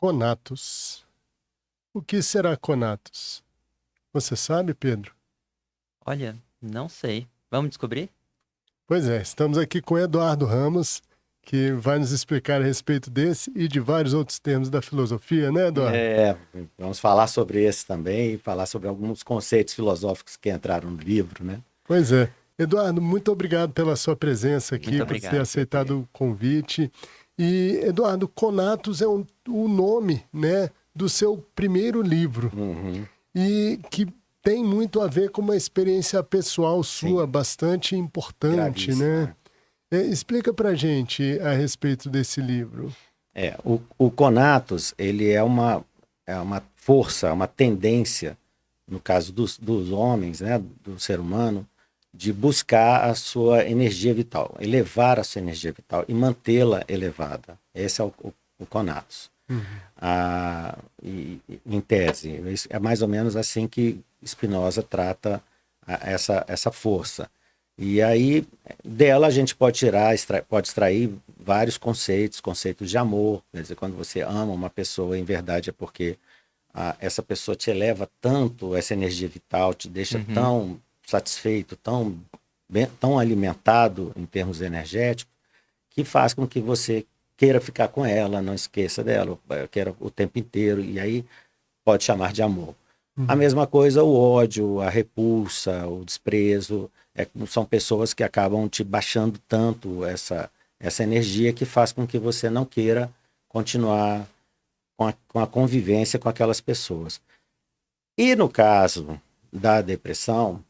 Conatos. O que será Conatos? Você sabe, Pedro? Olha, não sei. Vamos descobrir? Pois é, estamos aqui com Eduardo Ramos, que vai nos explicar a respeito desse e de vários outros termos da filosofia, né, Eduardo? É, vamos falar sobre esse também, falar sobre alguns conceitos filosóficos que entraram no livro, né? Pois é. Eduardo, muito obrigado pela sua presença aqui, Muito por ter obrigado. aceitado o convite. E, Eduardo, Conatos é o nome, né, do seu primeiro livro Uhum, e que tem muito a ver com uma experiência pessoal sim, sua bastante importante, gravíssimo, né? né? Explica pra gente a respeito desse livro. O conatos, ele é uma força, uma tendência, no caso dos homens, né, do ser humano, de buscar a sua energia vital, elevar a sua energia vital e mantê-la elevada. Esse é o conatos. Uhum. Em tese, é mais ou menos assim que Spinoza trata essa força. E aí, dela a gente pode pode extrair vários conceitos de amor. Quer dizer, quando você ama uma pessoa, em verdade é porque essa pessoa te eleva tanto, essa energia vital te deixa Uhum. tão satisfeito, tão alimentado em termos energéticos, que faz com que você queira ficar com ela, não esqueça dela, queira o tempo inteiro, e aí pode chamar de amor. A Uhum. mesma coisa o ódio, a repulsa, o desprezo, são pessoas que acabam te baixando tanto essa energia que faz com que você não queira continuar com a convivência com aquelas pessoas. E no caso da depressão,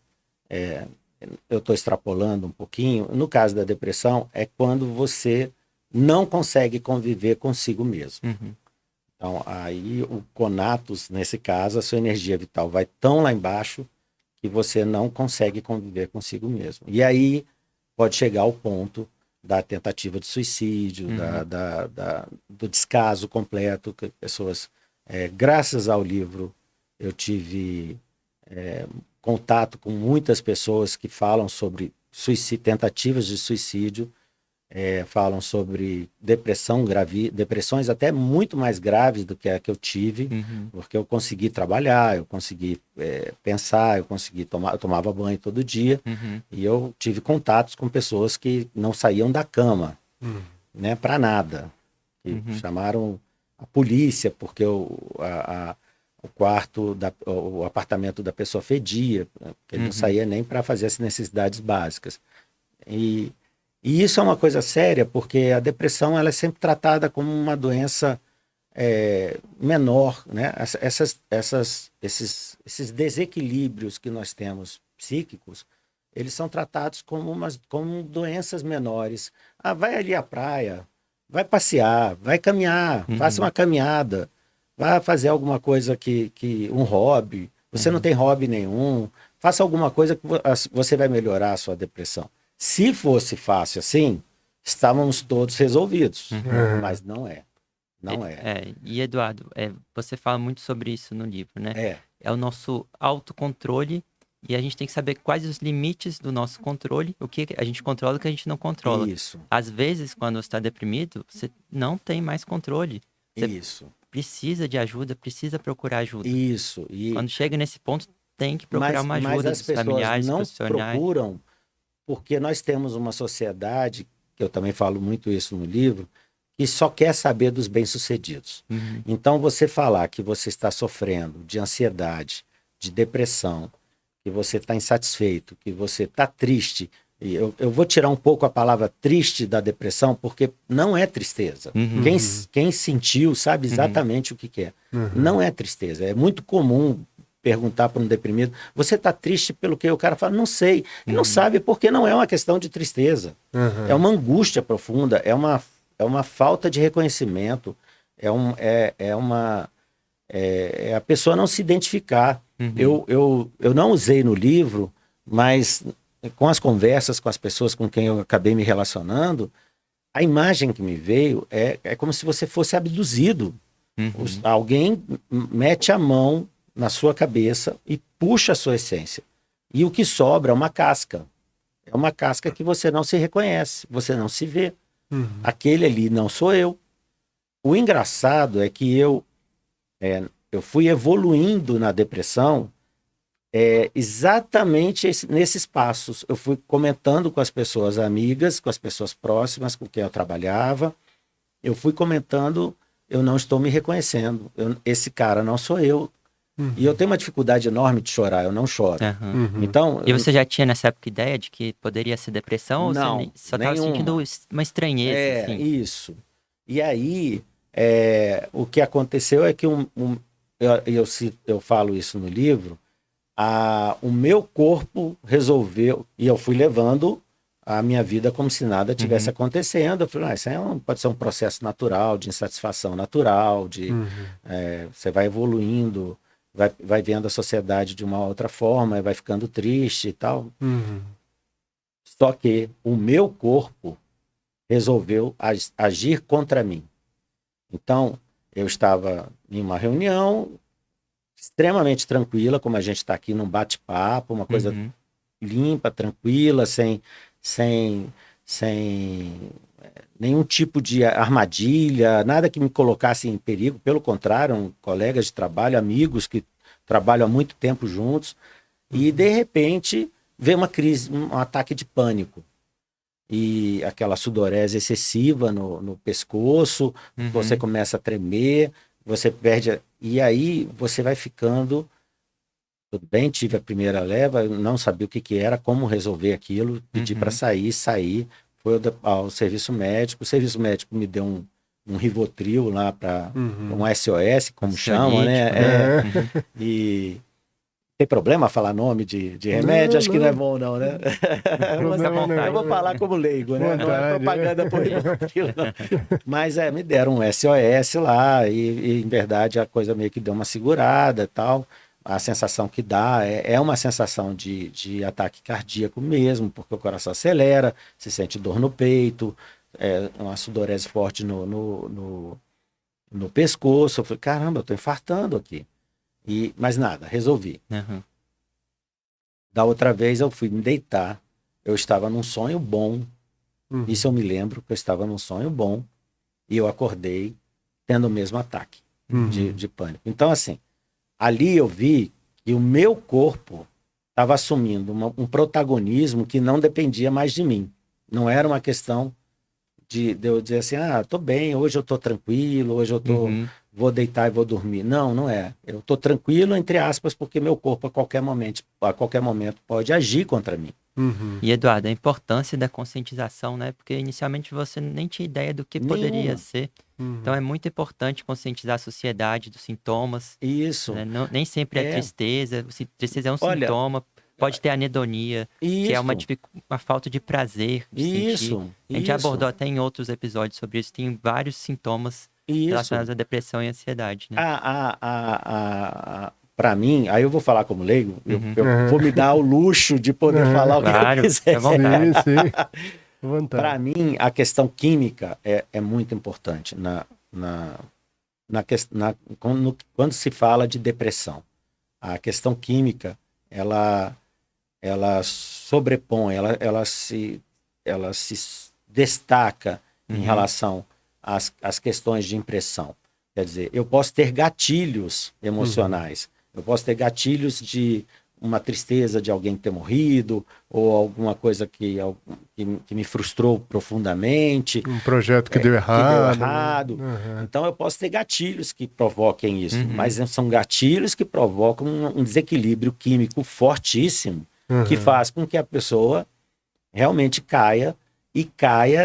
eu estou extrapolando um pouquinho, no caso da depressão é quando você não consegue conviver consigo mesmo. Uhum. Então, aí o conatos, nesse caso, a sua energia vital vai tão lá embaixo que você não consegue conviver consigo mesmo. E aí pode chegar ao ponto da tentativa de suicídio, Uhum. do descaso completo, que pessoas, graças ao livro, eu tive contato com muitas pessoas que falam sobre suicídio, tentativas de suicídio, falam sobre depressões até muito mais graves do que a que eu tive, Uhum. porque eu consegui trabalhar, eu consegui pensar, eu tomava banho todo dia, Uhum. e eu tive contatos com pessoas que não saíam da cama, Uhum. né, para nada. Que Uhum. chamaram a polícia porque o quarto, o apartamento da pessoa fedia, porque ele não Uhum. saía nem para fazer as necessidades básicas. E, e isso é uma coisa séria, porque a depressão ela é sempre tratada como uma doença menor, né? Esses desequilíbrios que nós temos psíquicos, eles são tratados como doenças menores. Ah, vai ali à praia, vai passear, vai caminhar, faça Uhum. uma caminhada, vá fazer alguma coisa um hobby. Você não Uhum. tem hobby nenhum, faça alguma coisa que você vai melhorar a sua depressão. Se fosse fácil assim, estávamos todos resolvidos, Uhum. mas não é. Não é. E Eduardo, você fala muito sobre isso no livro, né? É, É o nosso autocontrole e a gente tem que saber quais os limites do nosso controle, o que a gente controla e o que a gente não controla. isso, Às vezes, quando você está deprimido, você não tem mais controle. Você isso, precisa de ajuda, precisa procurar ajuda. isso. Quando chega nesse ponto, tem que procurar uma Mas ajuda as dos pessoas familiares, não profissionais. procuram porque nós temos uma sociedade, que eu também falo muito isso no livro, que só quer saber dos bem-sucedidos. Uhum. Então, você falar que você está sofrendo de ansiedade, de depressão, que você está insatisfeito, que você está triste. E eu vou tirar um pouco a palavra triste da depressão, porque não é tristeza. Uhum. Quem sentiu sabe Uhum. exatamente o que é. Uhum. Não é tristeza. É muito comum perguntar para um deprimido: você está triste pelo quê? O cara fala: não sei. Ele não Uhum. sabe porque não é uma questão de tristeza. É Uhum. uma angústia profunda, é uma falta de reconhecimento, é a pessoa não se identificar. Uhum. Eu não usei no livro, mas com as conversas com as pessoas com quem eu acabei me relacionando, a imagem que me veio é como se você fosse abduzido. Uhum. Alguém mete a mão na sua cabeça e puxa a sua essência. E o que sobra é uma casca. É uma casca que você não se reconhece, você não se vê. Uhum. Aquele ali não sou eu. O engraçado é que eu fui evoluindo na depressão exatamente nesses passos. Eu fui comentando com as pessoas amigas, com as pessoas próximas com quem eu trabalhava. Eu fui comentando, eu não estou me reconhecendo. Esse cara não sou eu. E eu tenho uma dificuldade enorme de chorar, eu não choro. Então, E você já tinha nessa época ideia de que poderia ser depressão? Ou não, você só estava sentindo uma estranheza, assim? Isso. E aí, o que aconteceu é que eu falo isso no livro, o meu corpo resolveu, e eu fui levando a minha vida como se nada tivesse acontecendo. Eu falei, isso pode ser um processo natural, de insatisfação natural, você vai evoluindo, vai vendo a sociedade de uma outra forma, vai ficando triste e tal. Só que o meu corpo resolveu agir contra mim. Então, eu estava em uma reunião extremamente tranquila, como a gente está aqui num bate-papo, uma coisa limpa, tranquila, sem nenhum tipo de armadilha, nada que me colocasse em perigo. Pelo contrário, colegas de trabalho, amigos que trabalham há muito tempo juntos. E, de repente, veio uma crise, um ataque de pânico. E aquela sudorese excessiva no pescoço, você começa a tremer, você perde... E aí você vai ficando... Tudo bem, tive a primeira leva, não sabia o que era, como resolver aquilo, pedi para sair, foi ao serviço médico. O serviço médico me deu um Rivotril lá para um SOS, como chama, né? E tem problema falar nome de remédio? Acho que não é bom, não, né? Eu vou falar como leigo, né? Não é propaganda por Rivotril, não. Mas me deram um SOS lá, e em verdade a coisa meio que deu uma segurada e tal. A sensação que dá é uma sensação de ataque cardíaco mesmo, porque o coração acelera, se sente dor no peito, uma sudorese forte no pescoço. Eu falei, caramba, eu tô infartando aqui. Mas nada, resolvi. Da outra vez eu fui me deitar, eu estava num sonho bom, isso eu me lembro, que eu estava num sonho bom, e eu acordei tendo o mesmo ataque de pânico. Então, assim, ali eu vi que o meu corpo estava assumindo um protagonismo que não dependia mais de mim. Não era uma questão de eu dizer assim, tô bem, hoje eu tô tranquilo, hoje eu vou deitar e vou dormir. Não é. Eu tô tranquilo, entre aspas, porque meu corpo a qualquer momento pode agir contra mim. E, Eduardo, a importância da conscientização, né? Porque inicialmente você nem tinha ideia do que poderia ser. Então é muito importante conscientizar a sociedade dos sintomas. Isso. Né? Nem sempre é tristeza. Tristeza é um sintoma. Pode ter anedonia, que é uma falta de prazer de sentir. A gente já abordou até em outros episódios sobre isso. Tem vários sintomas relacionados à depressão e ansiedade. Né? Para mim, aí eu vou falar como leigo, eu vou me dar o luxo de poder falar o que eu quiser. Para mim, a questão química é muito importante quando se fala de depressão. A questão química, ela sobrepõe, ela se destaca em relação às questões de impressão. Quer dizer, eu posso ter gatilhos emocionais, eu posso ter gatilhos de uma tristeza de alguém ter morrido, ou alguma coisa que me frustrou profundamente. Um projeto que deu errado. Então eu posso ter gatilhos que provoquem isso, mas são gatilhos que provocam um desequilíbrio químico fortíssimo, que faz com que a pessoa realmente caia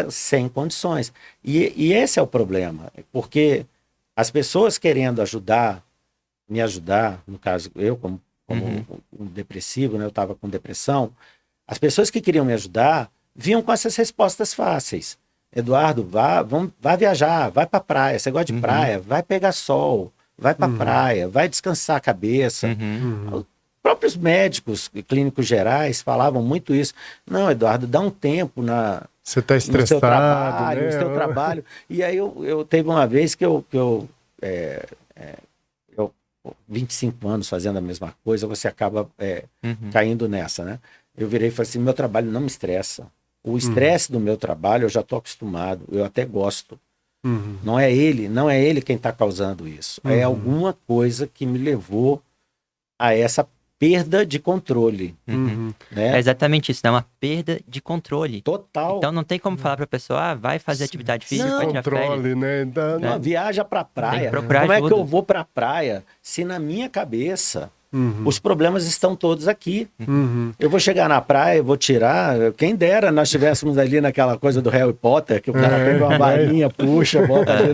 sem condições. E esse é o problema, porque as pessoas querendo me ajudar, no caso eu como um depressivo, né, eu estava com depressão, as pessoas que queriam me ajudar vinham com essas respostas fáceis. Eduardo, vá viajar, vai para praia, você gosta de praia, vai pegar sol, vai para praia, vai descansar a cabeça. Os próprios médicos clínicos gerais falavam muito isso. Não, Eduardo, dá um tempo você está estressado, no seu trabalho. E aí eu teve uma vez que eu 25 anos fazendo a mesma coisa, você acaba caindo nessa, né? Eu virei e falei assim, meu trabalho não me estressa. O estresse do meu trabalho eu já estou acostumado, eu até gosto. Não é ele quem está causando isso. É alguma coisa que me levou a essa perda de controle. Né? É exatamente isso, é uma perda de controle. Total. Então não tem como falar para a pessoa, vai fazer atividade física, vai tirar férias. Né? Não, viaja para a praia. Como ajuda. É que eu vou para a praia se na minha cabeça os problemas estão todos aqui? Eu vou chegar na praia, eu vou tirar... Quem dera nós estivéssemos ali naquela coisa do Harry Potter, que o cara pega uma varinha, puxa, bota ali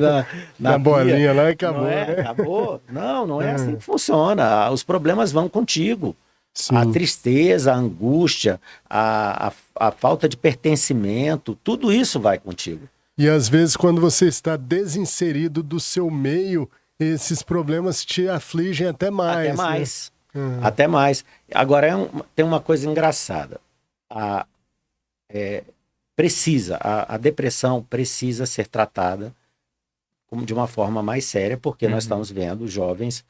na bolinha lá e acabou. Não é? Acabou? Não é assim que funciona. Os problemas vão contigo. Sim. A tristeza, a angústia, a falta de pertencimento, tudo isso vai contigo. E às vezes quando você está desinserido do seu meio, esses problemas te afligem até mais. Até mais. Até mais. Agora, tem uma coisa engraçada. A depressão precisa ser tratada de uma forma mais séria, porque nós estamos vendo jovens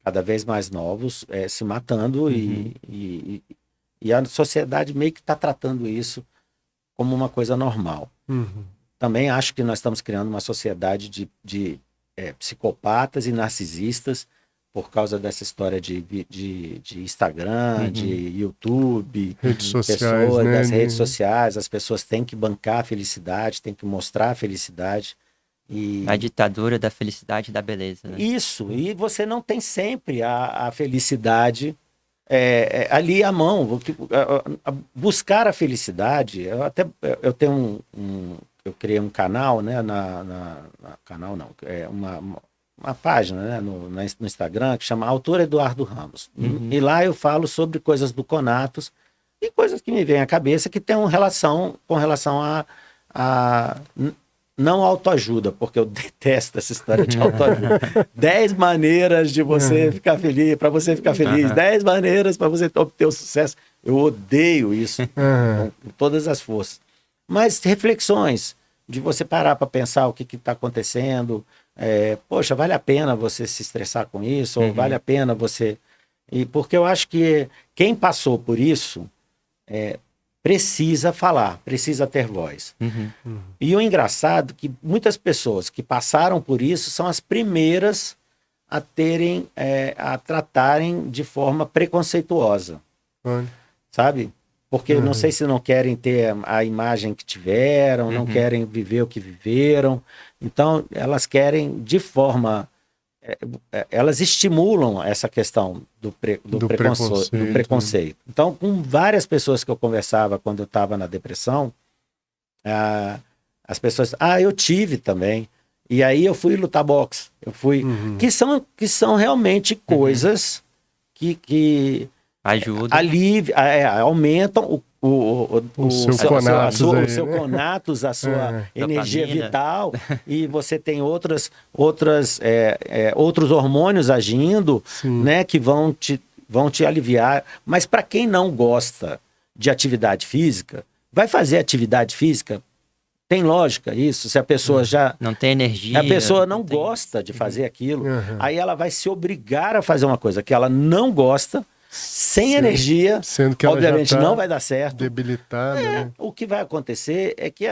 cada vez mais novos se matando e a sociedade meio que está tratando isso como uma coisa normal. Também acho que nós estamos criando uma sociedade de psicopatas e narcisistas por causa dessa história de Instagram, de YouTube, redes sociais, né? Das redes sociais. As pessoas têm que bancar a felicidade, têm que mostrar a felicidade. A ditadura da felicidade e da beleza. Né? Isso, e você não tem sempre a felicidade ali à mão. Buscar a felicidade, eu tenho eu criei um canal, né, canal não, uma página, né, no Instagram que chama Autor Eduardo Ramos. E lá eu falo sobre coisas do Conatos e coisas que me vêm à cabeça que tem com relação a não autoajuda, porque eu detesto essa história de autoajuda. 10 maneiras de você ficar feliz, para você ficar feliz, 10 maneiras para você obter o sucesso. Eu odeio isso com todas as forças. Mas reflexões, de você parar para pensar o que está acontecendo. Poxa, vale a pena você se estressar com isso? Ou vale a pena você... Porque eu acho que quem passou por isso precisa falar, precisa ter voz. E o engraçado é que muitas pessoas que passaram por isso são as primeiras a tratarem de forma preconceituosa. Sabe? Porque não sei se não querem ter a imagem que tiveram, não querem viver o que viveram. Então, elas querem de forma... elas estimulam essa questão do preconceito. Então, com várias pessoas que eu conversava quando eu estava na depressão, as pessoas... eu tive também. E aí eu fui lutar boxe. Eu fui... Que são realmente coisas que ajuda. Aumentam o seu conatos, a sua energia vital, e você tem outros hormônios agindo, né, que vão te aliviar. Mas para quem não gosta de atividade física, vai fazer atividade física? Tem lógica isso? Se a pessoa já... Não tem energia. A pessoa não gosta de fazer aquilo, aí ela vai se obrigar a fazer uma coisa que ela não gosta, sem energia, sendo que ela obviamente já tá não vai dar certo. Debilitada. Né? O que vai acontecer é que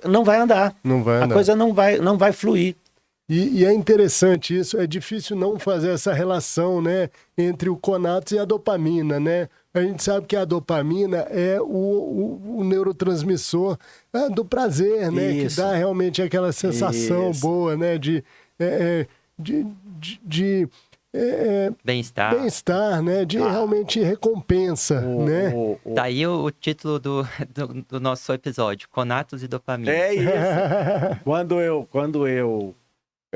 não vai andar. A coisa não vai fluir. E é interessante isso, é difícil não fazer essa relação, né, entre o conatos e a dopamina, né? A gente sabe que a dopamina é o neurotransmissor do prazer, né? Que dá realmente aquela sensação boa, né? De bem-estar, né? De realmente recompensa, né? Daí o título do nosso episódio, Conatos e Dopamina. É isso. Quando eu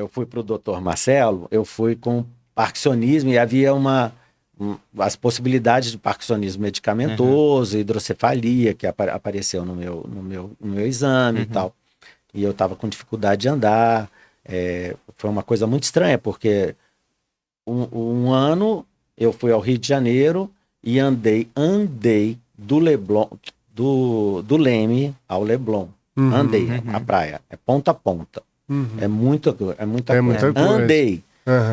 fui para o Dr. Marcelo, eu fui com parkinsonismo e havia as possibilidades de parkinsonismo medicamentoso, hidrocefalia, que apareceu no meu exame e tal. E eu estava com dificuldade de andar. Foi uma coisa muito estranha, porque um ano eu fui ao Rio de Janeiro e andei do Leblon, do Leme ao Leblon. Andei a praia, ponta a ponta. É muita coisa. Andei.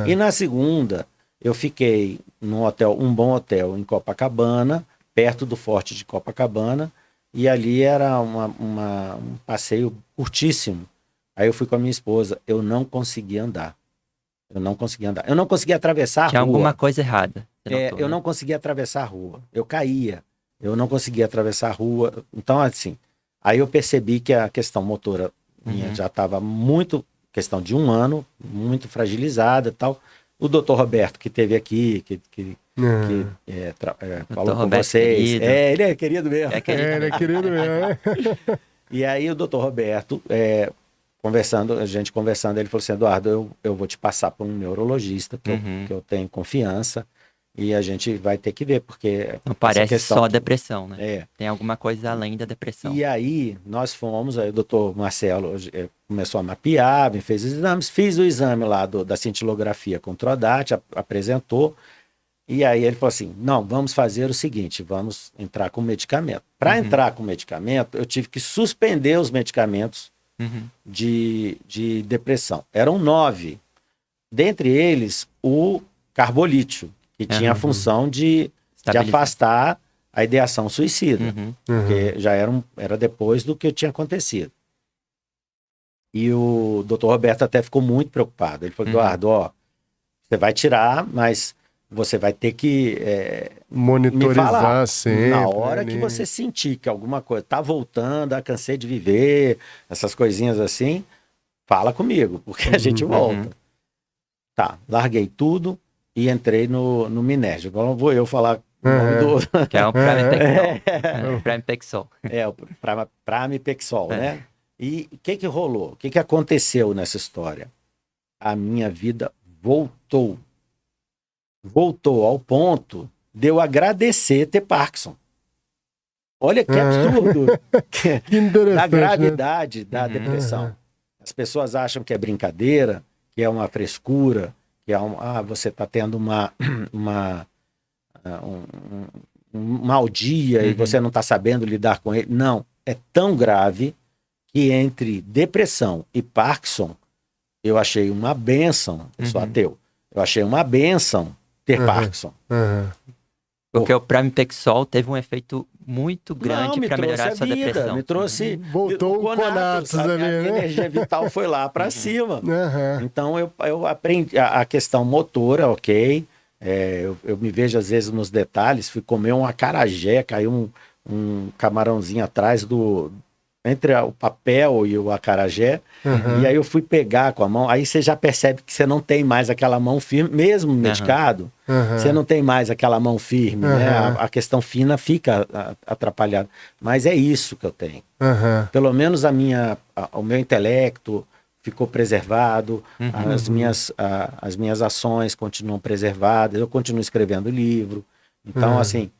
E na segunda, eu fiquei um bom hotel em Copacabana, perto do Forte de Copacabana, e ali era um passeio curtíssimo. Aí eu fui com a minha esposa, eu não conseguia andar. Eu não conseguia andar. Eu não conseguia atravessar a rua. Tinha alguma coisa errada. Eu não conseguia atravessar a rua. Eu caía. Eu não conseguia atravessar a rua. Então, assim, aí eu percebi que a questão motora minha já estava muito, questão de 1 ano, muito fragilizada e tal. O doutor Roberto, que esteve aqui, que falou com Roberto, vocês. querido. Ele é querido mesmo. Ele é querido mesmo. E aí o doutor Roberto, a gente conversando, ele falou assim, Eduardo, eu vou te passar para um neurologista, que eu tenho confiança, e a gente vai ter que ver, porque... Não parece só depressão, né? Tem alguma coisa além da depressão. E aí, nós fomos, aí o doutor Marcelo começou a mapear, me fez os exames, fiz o exame lá da cintilografia com Trodat, apresentou, e aí ele falou assim, não, vamos fazer o seguinte, vamos entrar com medicamento. Para entrar com medicamento, eu tive que suspender os medicamentos de depressão. Eram 9. Dentre eles, o carbolítio, que tinha a função de afastar a ideação suicida, porque já era depois do que tinha acontecido. E o doutor Roberto até ficou muito preocupado. Ele falou, Eduardo, você vai tirar, mas você vai ter que monitorizar me falar, sempre. Na hora que você sentir que alguma coisa tá voltando, cansei de viver, essas coisinhas assim, fala comigo, porque a gente volta. Tá, larguei tudo e entrei no Minerva. Agora vou eu falar o nome do... Que é o Pramipexol. O Pramipexol, né? E o que rolou? O que aconteceu nessa história? A minha vida voltou. Voltou ao ponto de eu agradecer ter Parkinson. Olha que absurdo. Que interessante, da gravidade da depressão. As pessoas acham que é brincadeira, que é uma frescura, que é você está tendo um mau dia e você não está sabendo lidar com ele. Não, é tão grave que entre depressão e Parkinson, eu achei uma bênção, eu sou ateu, eu achei uma bênção ter Parkinson. Porque o Pramipexol teve um efeito muito grande para melhorar a sua depressão. Me trouxe... Voltou o Conatos ali, né? A energia vital foi lá para cima. Então, eu aprendi a questão motora, ok. Eu me vejo, às vezes, nos detalhes. Fui comer um acarajé, caiu um camarãozinho atrás entre o papel e o acarajé, e aí eu fui pegar com a mão, aí você já percebe que você não tem mais aquela mão firme, mesmo medicado, você não tem mais aquela mão firme, né? A questão fina fica atrapalhada, mas é isso que eu tenho. Pelo menos o meu intelecto ficou preservado, as minhas ações continuam preservadas, eu continuo escrevendo livro, então assim,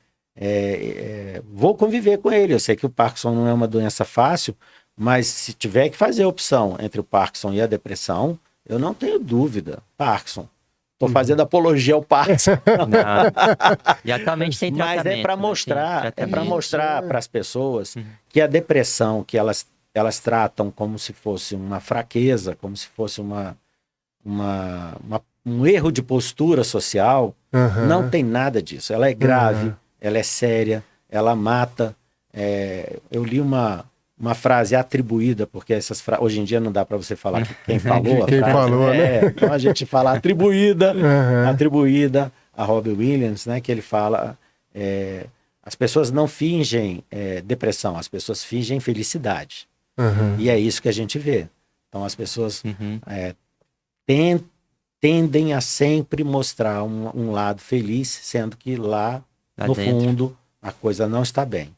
vou conviver com ele. Eu sei que o Parkinson não é uma doença fácil, mas se tiver que fazer a opção entre o Parkinson e a depressão, eu não tenho dúvida. Parkinson. Estou fazendo apologia ao Parkinson. E atualmente tem tratamento. Mas é para mostrar para as pessoas que a depressão, que elas tratam como se fosse uma fraqueza, como se fosse um erro de postura social, não tem nada disso. Ela é grave. Ela é séria, ela mata. Eu li uma frase atribuída, porque hoje em dia não dá para você falar quem falou a frase. Né? Então a gente fala atribuída a Robbie Williams, né? Que ele fala, as pessoas não fingem depressão, as pessoas fingem felicidade. E é isso que a gente vê. Então as pessoas tendem a sempre mostrar um lado feliz, sendo que lá no fundo, a coisa não está bem.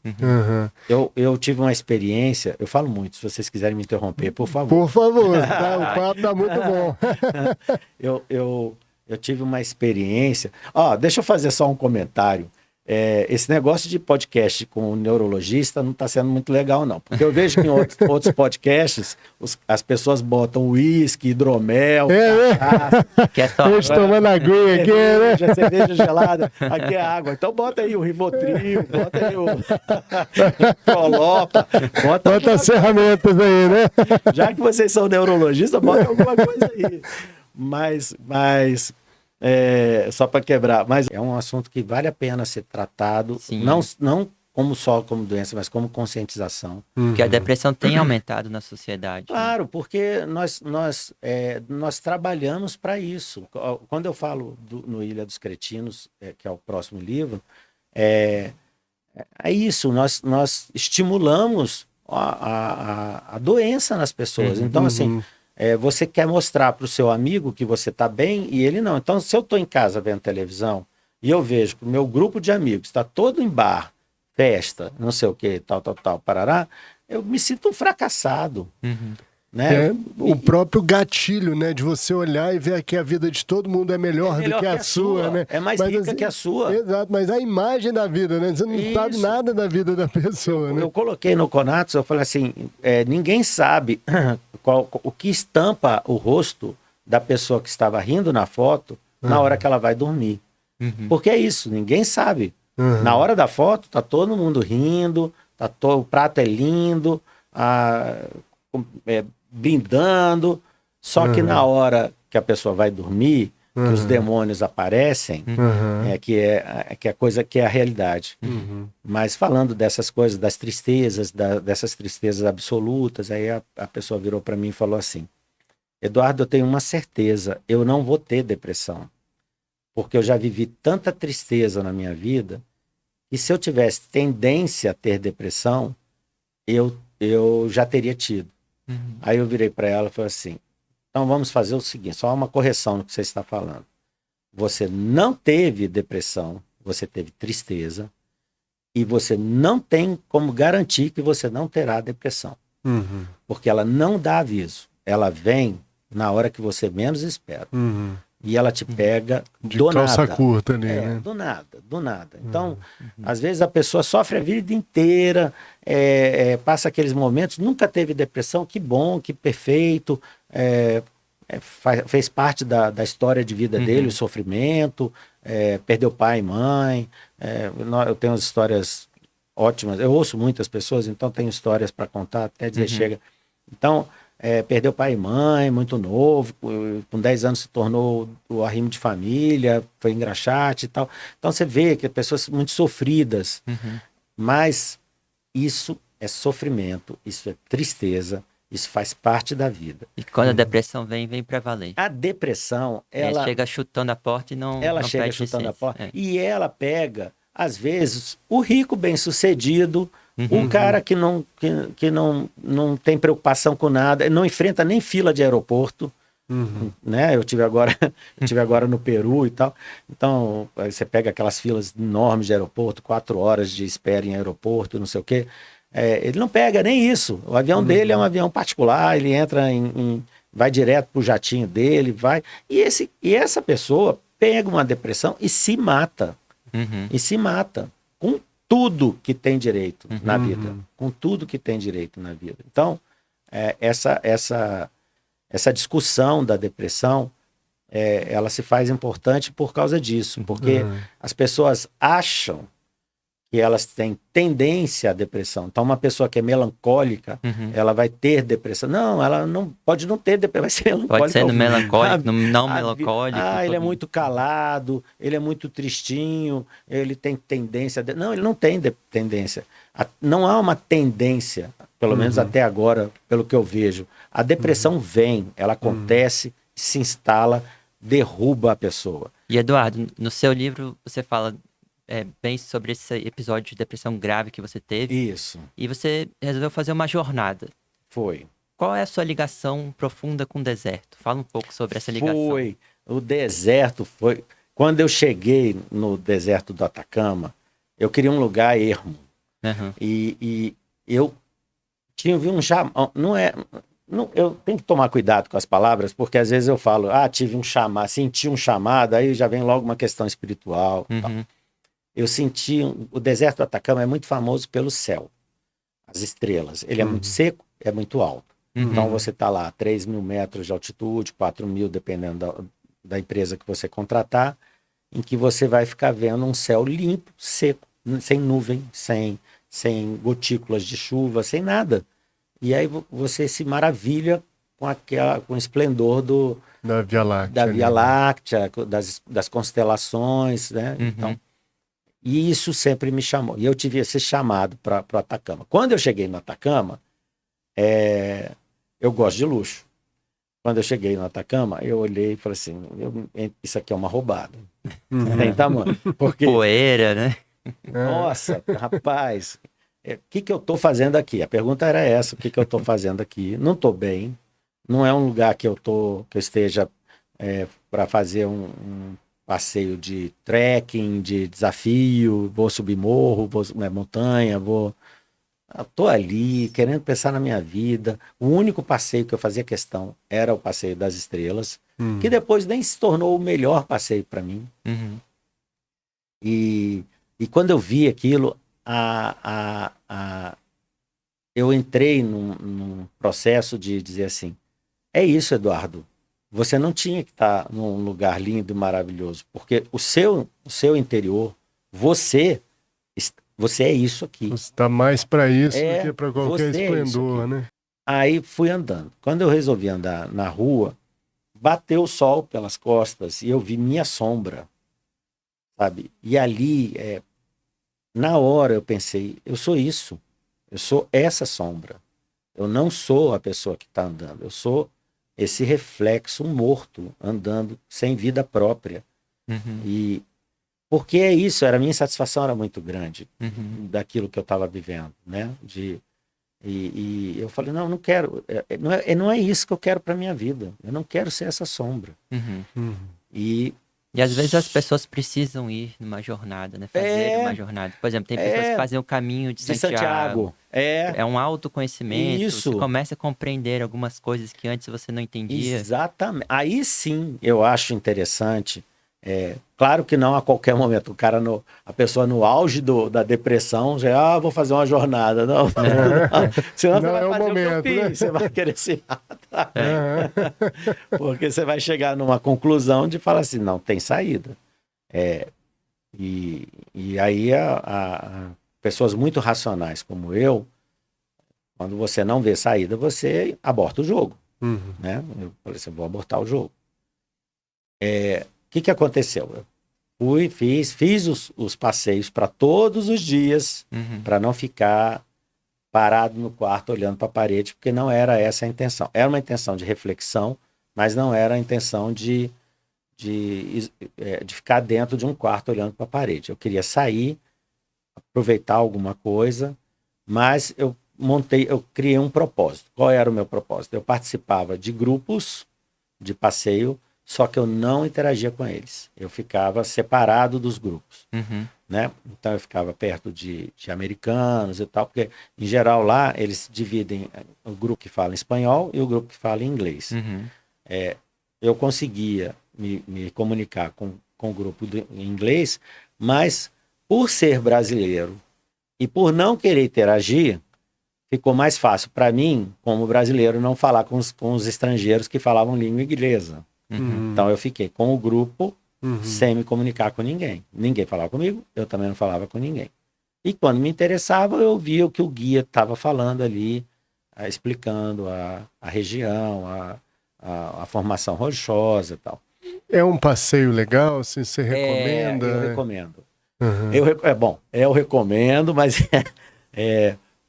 Eu tive uma experiência, eu falo muito, se vocês quiserem me interromper, por favor. Por favor, o papo está muito bom. Eu tive uma experiência... deixa eu fazer só um comentário. Esse negócio de podcast com o neurologista não está sendo muito legal, não. Porque eu vejo que em outros podcasts as pessoas botam uísque, hidromel, Estamos tomando aguinha aqui, né? Cerveja gelada, aqui é água. Então bota aí o Rivotril, bota aí o Prolopa. Bota as ferramentas aí, né? Já que vocês são neurologistas, bota alguma coisa aí. Mas só para quebrar, mas é um assunto que vale a pena ser tratado, não só como doença, mas como conscientização. Porque a depressão tem aumentado na sociedade. Claro, porque nós trabalhamos para isso. Quando eu falo no Ilha dos Cretinos, que é o próximo livro, é isso, nós estimulamos a doença nas pessoas. Então, assim, você quer mostrar para o seu amigo que você está bem e ele não. Então, se eu estou em casa vendo televisão e eu vejo que o meu grupo de amigos está todo em bar, festa, não sei o que, tal, parará, eu me sinto um fracassado. Né? O próprio gatilho, né? De você olhar e ver que a vida de todo mundo é melhor do que a sua, né? É mais rica assim, que a sua. Exato, mas a imagem da vida, né? Você não sabe nada da vida da pessoa, né? Eu coloquei no Conatos, eu falei assim, ninguém sabe o que estampa o rosto da pessoa que estava rindo na foto na hora que ela vai dormir. Porque é isso, ninguém sabe. Na hora da foto, tá todo mundo rindo, o prato é lindo, brindando, só que na hora que a pessoa vai dormir, que os demônios aparecem, que é a coisa que é a realidade. Mas falando dessas coisas, das tristezas, dessas tristezas absolutas, aí a pessoa virou para mim e falou assim: Eduardo, eu tenho uma certeza, eu não vou ter depressão, porque eu já vivi tanta tristeza na minha vida, e se eu tivesse tendência a ter depressão, eu já teria tido. Aí eu virei para ela e falei assim: então vamos fazer o seguinte, só uma correção no que você está falando. Você não teve depressão, você teve tristeza, e você não tem como garantir que você não terá depressão. Porque ela não dá aviso. Ela vem na hora que você menos espera. E ela te pega do nada. De calça curta ali, né? Do nada. Então, às vezes a pessoa sofre a vida inteira, passa aqueles momentos, nunca teve depressão, que bom, que perfeito, fez parte da história de vida dele, o sofrimento, perdeu pai e mãe, eu tenho umas histórias ótimas, eu ouço muitas pessoas, então tenho histórias para contar, até dizer chega. Então, perdeu pai e mãe, muito novo, com 10 anos se tornou o arrimo de família, foi engraxate e tal. Então você vê que pessoas muito sofridas, mas isso é sofrimento, isso é tristeza, isso faz parte da vida. E quando a depressão vem pra valer. A depressão, ela chega chutando a porta e não Ela não chega pede chutando licença. a porta e ela pega, às vezes, o rico bem-sucedido, um cara que não tem preocupação com nada, não enfrenta nem fila de aeroporto, né? Eu tive agora no Peru e tal. Então, aí você pega aquelas filas enormes de aeroporto, 4 horas de espera em aeroporto, não sei o quê. Ele não pega nem isso. O avião dele é um avião particular, ele entra vai direto pro jatinho dele, vai. E essa pessoa pega uma depressão e se mata. E se mata com tudo que tem direito na vida. Com tudo que tem direito na vida. Então, essa discussão da depressão, ela se faz importante por causa disso. Porque as pessoas acham que elas têm tendência à depressão. Então, uma pessoa que é melancólica, ela vai ter depressão. Não, ela não pode não ter depressão, vai ser melancólica. Pode ser melancólico, não melancólico. Ele é muito calado, ele é muito tristinho, ele tem tendência... Não, ele não tem tendência. Não há uma tendência, pelo menos até agora, pelo que eu vejo. A depressão vem, ela acontece, se instala, derruba a pessoa. E, Eduardo, no seu livro você fala bem sobre esse episódio de depressão grave que você teve. Isso. E você resolveu fazer uma jornada. Foi. Qual é a sua ligação profunda com o deserto? Fala um pouco sobre essa ligação. Foi. O deserto foi... Quando eu cheguei no deserto do Atacama, eu queria um lugar ermo. E eu tinha ouvido um chamado... eu tenho que tomar cuidado com as palavras, porque às vezes eu falo, tive um chamado, senti um chamado, aí já vem logo uma questão espiritual. Tal. Eu senti... O deserto do Atacama é muito famoso pelo céu. As estrelas. Ele é muito seco, é muito alto. Então você está lá a 3.000 metros de altitude, 4.000, dependendo da empresa que você contratar, em que você vai ficar vendo um céu limpo, seco, sem nuvem, sem gotículas de chuva, sem nada. E aí você se maravilha com o esplendor da Via Láctea. Da Via Láctea, das constelações, né? Então, E isso sempre me chamou. E eu tive esse chamado para o Atacama. Quando eu cheguei no Atacama, eu gosto de luxo. Quando eu cheguei no Atacama, eu olhei e falei assim, isso aqui é uma roubada. Tem tamanho. Porque, poeira, né? Nossa, rapaz, o que eu estou fazendo aqui? A pergunta era essa, o que eu estou fazendo aqui? Não estou bem, não é um lugar que eu esteja para fazer um passeio de trekking, de desafio, vou subir morro, vou montanha, estou ali querendo pensar na minha vida. O único passeio que eu fazia questão era o Passeio das Estrelas, que depois nem se tornou o melhor passeio para mim. E quando eu vi aquilo, eu entrei num processo de dizer assim, é isso, Eduardo, você não tinha que estar num lugar lindo e maravilhoso, porque o seu interior, você é isso aqui. Você está mais para isso do que para qualquer esplendor, né? Aí fui andando. Quando eu resolvi andar na rua, bateu o sol pelas costas e eu vi minha sombra, sabe? E ali, na hora eu pensei, eu sou isso. Eu sou essa sombra. Eu não sou a pessoa que está andando. Eu sou esse reflexo morto, andando sem vida própria. E porque é isso, a minha insatisfação era muito grande daquilo que eu estava vivendo, né? E eu falei, não quero, não é isso que eu quero para minha vida. Eu não quero ser essa sombra. E às vezes as pessoas precisam ir numa jornada, né? Fazer uma jornada. Por exemplo, tem pessoas que fazem o caminho de Santiago. É um autoconhecimento. Isso. Você começa a compreender algumas coisas que antes você não entendia. Exatamente. Aí sim eu acho interessante. Claro que não a qualquer momento. A pessoa no auge da depressão já, vou fazer uma jornada. Não. Senão você vai fazer momento, o que eu fiz. Né? Você vai querer se matar. Porque você vai chegar numa conclusão de falar assim, não tem saída. E aí pessoas muito racionais como eu, quando você não vê saída, você aborta o jogo. Né? Eu falei assim, vou abortar o jogo. O que aconteceu? Eu fiz os passeios para todos os dias, para não ficar parado no quarto olhando para a parede, porque não era essa a intenção. Era uma intenção de reflexão, mas não era a intenção de ficar dentro de um quarto olhando para a parede. Eu queria sair, aproveitar alguma coisa, mas eu criei um propósito. Qual era o meu propósito? Eu participava de grupos de passeio, só que eu não interagia com eles. Eu ficava separado dos grupos. Né? Então eu ficava perto de americanos e tal, porque em geral lá eles dividem o grupo que fala espanhol e o grupo que fala inglês. Eu conseguia me comunicar com o grupo em inglês, mas por ser brasileiro e por não querer interagir, ficou mais fácil para mim, como brasileiro, não falar com os estrangeiros que falavam língua inglesa. Então eu fiquei com o grupo sem me comunicar com ninguém. Ninguém falava comigo, eu também não falava com ninguém. E quando me interessava, eu via o que o guia estava falando ali, explicando a região, a formação rochosa e tal. É um passeio legal? Você recomenda? Eu recomendo. Eu recomendo, mas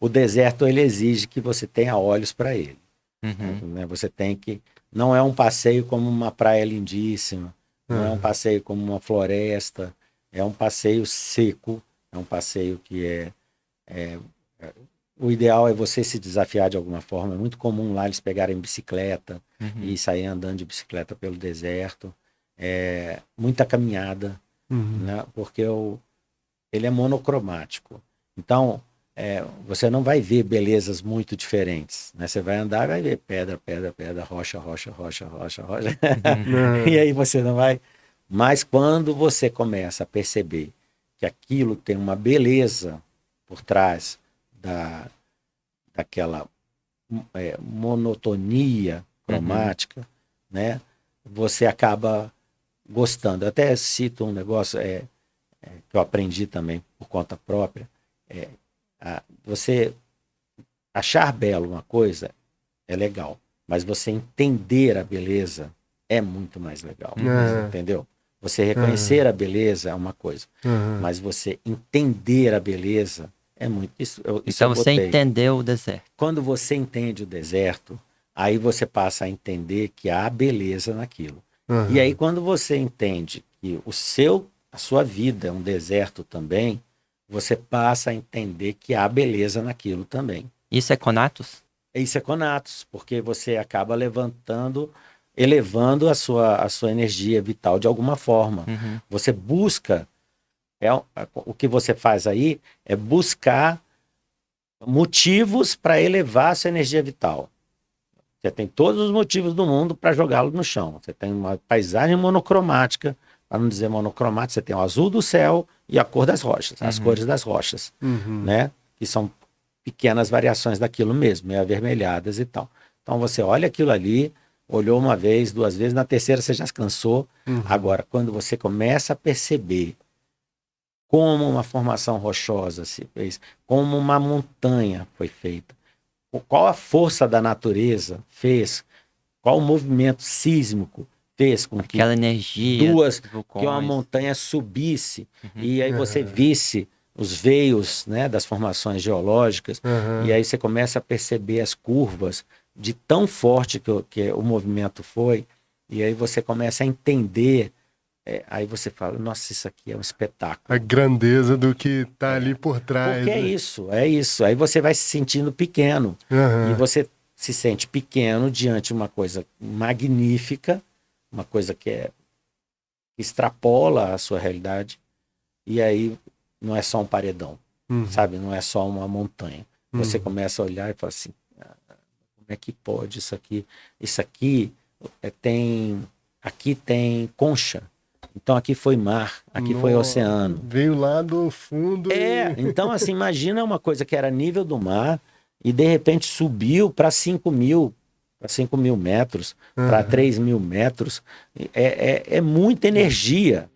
o deserto ele exige que você tenha olhos para ele. Né? Você tem que... Não é um passeio como uma praia lindíssima, não é um passeio como uma floresta, é um passeio seco, é um passeio que o ideal é você se desafiar de alguma forma. É muito comum lá eles pegarem bicicleta e saírem andando de bicicleta pelo deserto. Muita caminhada, né? Porque ele é monocromático. Então, você não vai ver belezas muito diferentes, né? Você vai andar e vai ver pedra, pedra, pedra, rocha, rocha, rocha, rocha, rocha. E aí você não vai... Mas quando você começa a perceber que aquilo tem uma beleza por trás daquela monotonia cromática, né? Você acaba gostando. Eu até cito um negócio que eu aprendi também por conta própria. Você achar belo uma coisa é legal, mas você entender a beleza é muito mais legal, entendeu? Você reconhecer a beleza é uma coisa, mas você entender a beleza é muito... Isso então você entendeu o deserto. Quando você entende o deserto, aí você passa a entender que há beleza naquilo. E aí quando você entende que a sua vida é um deserto também, você passa a entender que há beleza naquilo também. Isso é Conatos? Isso é Conatos, porque você acaba elevando a sua energia vital de alguma forma. Você busca, o que você faz aí é buscar motivos para elevar a sua energia vital. Você tem todos os motivos do mundo para jogá-lo no chão. Você tem uma paisagem monocromática, para não dizer monocromática, você tem o azul do céu e a cor das rochas, as cores das rochas, né? Que são pequenas variações daquilo mesmo, meio avermelhadas e tal. Então você olha aquilo ali, olhou uma vez, 2 vezes, na terceira você já se cansou. Agora, quando você começa a perceber como uma formação rochosa se fez, como uma montanha foi feita, qual a força da natureza fez, qual o movimento sísmico fez com que aquela energia que uma montanha subisse e aí você visse os veios, né, das formações geológicas, e aí você começa a perceber as curvas de tão forte que o movimento foi, e aí você começa a entender, aí você fala, nossa, isso aqui é um espetáculo. A grandeza do que está ali por trás. Porque é isso. Aí você vai se sentindo pequeno, e você se sente pequeno diante de uma coisa magnífica, uma coisa que extrapola a sua realidade, e aí não é só um paredão, sabe? Não é só uma montanha. Você começa a olhar e fala assim, como é que pode isso aqui? Isso aqui aqui tem concha. Então aqui foi mar, aqui foi oceano. Veio lá do fundo. Então assim, imagina uma coisa que era nível do mar e de repente subiu para 5.000 metros, para 3.000 metros. É muita energia.